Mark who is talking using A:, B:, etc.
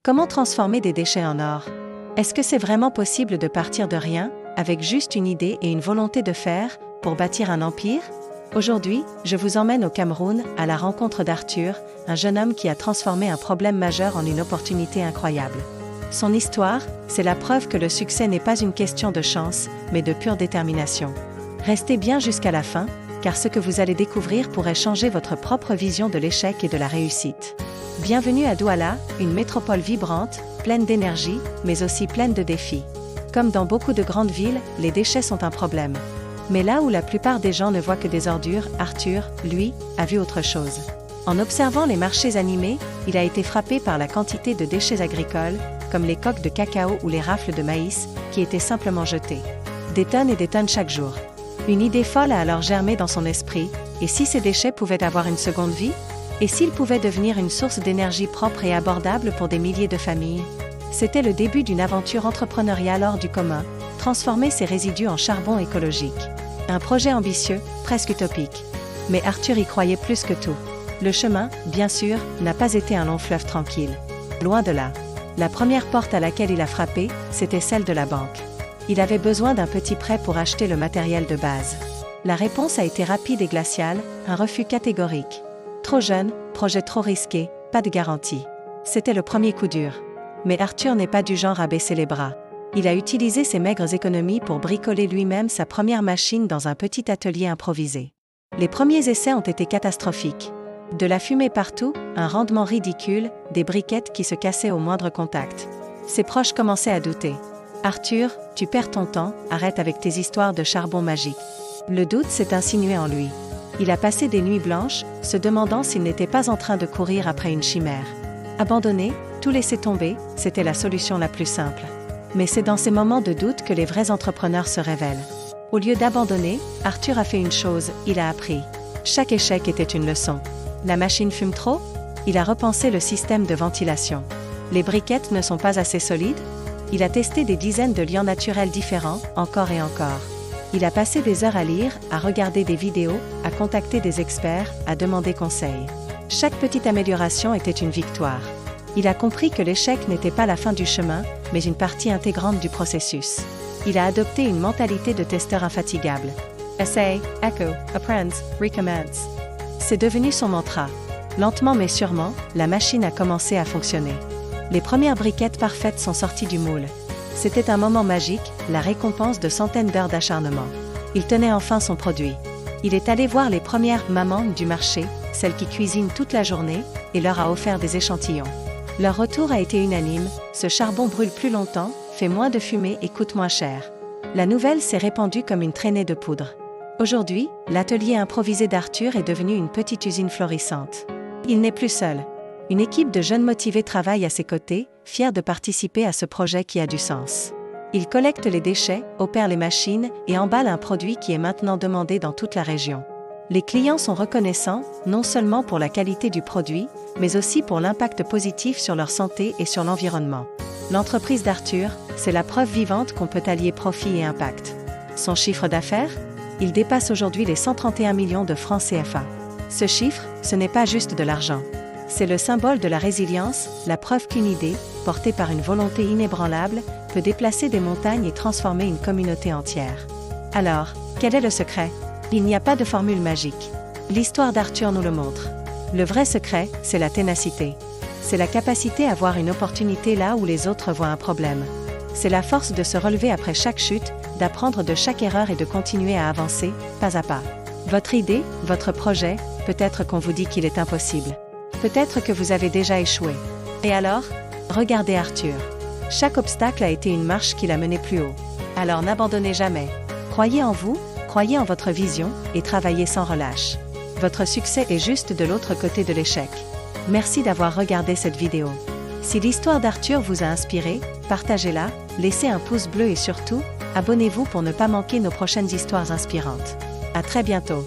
A: Comment transformer des déchets en or? Est-ce que c'est vraiment possible de partir de rien, avec juste une idée et une volonté de faire, pour bâtir un empire? Aujourd'hui, je vous emmène au Cameroun, à la rencontre d'Arthur, un jeune homme qui a transformé un problème majeur en une opportunité incroyable. Son histoire, c'est la preuve que le succès n'est pas une question de chance, mais de pure détermination. Restez bien jusqu'à la fin, car ce que vous allez découvrir pourrait changer votre propre vision de l'échec et de la réussite. Bienvenue à Douala, une métropole vibrante, pleine d'énergie, mais aussi pleine de défis. Comme dans beaucoup de grandes villes, les déchets sont un problème. Mais là où la plupart des gens ne voient que des ordures, Arthur, lui, a vu autre chose. En observant les marchés animés, il a été frappé par la quantité de déchets agricoles, comme les coques de cacao ou les rafles de maïs, qui étaient simplement jetées. Des tonnes et des tonnes chaque jour. Une idée folle a alors germé dans son esprit, et si ces déchets pouvaient avoir une seconde vie? Et s'ils pouvaient devenir une source d'énergie propre et abordable pour des milliers de familles? C'était le début d'une aventure entrepreneuriale hors du commun, transformer ces résidus en charbon écologique. Un projet ambitieux, presque utopique. Mais Arthur y croyait plus que tout. Le chemin, bien sûr, n'a pas été un long fleuve tranquille. Loin de là. La première porte à laquelle il a frappé, c'était celle de la banque. Il avait besoin d'un petit prêt pour acheter le matériel de base. La réponse a été rapide et glaciale, un refus catégorique. Trop jeune, projet trop risqué, pas de garantie. C'était le premier coup dur. Mais Arthur n'est pas du genre à baisser les bras. Il a utilisé ses maigres économies pour bricoler lui-même sa première machine dans un petit atelier improvisé. Les premiers essais ont été catastrophiques. De la fumée partout, un rendement ridicule, des briquettes qui se cassaient au moindre contact. Ses proches commençaient à douter. « Arthur, tu perds ton temps, arrête avec tes histoires de charbon magique. » Le doute s'est insinué en lui. Il a passé des nuits blanches, se demandant s'il n'était pas en train de courir après une chimère. Abandonner, tout laisser tomber, c'était la solution la plus simple. Mais c'est dans ces moments de doute que les vrais entrepreneurs se révèlent. Au lieu d'abandonner, Arthur a fait une chose, il a appris. Chaque échec était une leçon. La machine fume trop? Il a repensé le système de ventilation. Les briquettes ne sont pas assez solides? Il a testé des dizaines de liants naturels différents, encore et encore. Il a passé des heures à lire, à regarder des vidéos, à contacter des experts, à demander conseil. Chaque petite amélioration était une victoire. Il a compris que l'échec n'était pas la fin du chemin, mais une partie intégrante du processus. Il a adopté une mentalité de testeur infatigable. Essaye, echo, apprends, recommence. C'est devenu son mantra. Lentement mais sûrement, la machine a commencé à fonctionner. Les premières briquettes parfaites sont sorties du moule. C'était un moment magique, la récompense de centaines d'heures d'acharnement. Il tenait enfin son produit. Il est allé voir les premières mamans du marché, celles qui cuisinent toute la journée, et leur a offert des échantillons. Leur retour a été unanime, ce charbon brûle plus longtemps, fait moins de fumée et coûte moins cher. La nouvelle s'est répandue comme une traînée de poudre. Aujourd'hui, l'atelier improvisé d'Arthur est devenu une petite usine florissante. Il n'est plus seul. Une équipe de jeunes motivés travaille à ses côtés, fiers de participer à ce projet qui a du sens. Il collecte les déchets, opère les machines et emballe un produit qui est maintenant demandé dans toute la région. Les clients sont reconnaissants, non seulement pour la qualité du produit, mais aussi pour l'impact positif sur leur santé et sur l'environnement. L'entreprise d'Arthur, c'est la preuve vivante qu'on peut allier profit et impact. Son chiffre d'affaires? Il dépasse aujourd'hui les 131 millions de francs CFA. Ce chiffre, ce n'est pas juste de l'argent. C'est le symbole de la résilience, la preuve qu'une idée, portée par une volonté inébranlable, peut déplacer des montagnes et transformer une communauté entière. Alors, quel est le secret? Il n'y a pas de formule magique. L'histoire d'Arthur nous le montre. Le vrai secret, c'est la ténacité. C'est la capacité à voir une opportunité là où les autres voient un problème. C'est la force de se relever après chaque chute, d'apprendre de chaque erreur et de continuer à avancer, pas à pas. Votre idée, votre projet, peut-être qu'on vous dit qu'il est impossible. Peut-être que vous avez déjà échoué. Et alors? Regardez Arthur. Chaque obstacle a été une marche qui l'a mené plus haut. Alors n'abandonnez jamais. Croyez en vous, croyez en votre vision, et travaillez sans relâche. Votre succès est juste de l'autre côté de l'échec. Merci d'avoir regardé cette vidéo. Si l'histoire d'Arthur vous a inspiré, partagez-la, laissez un pouce bleu et surtout, abonnez-vous pour ne pas manquer nos prochaines histoires inspirantes. À très bientôt.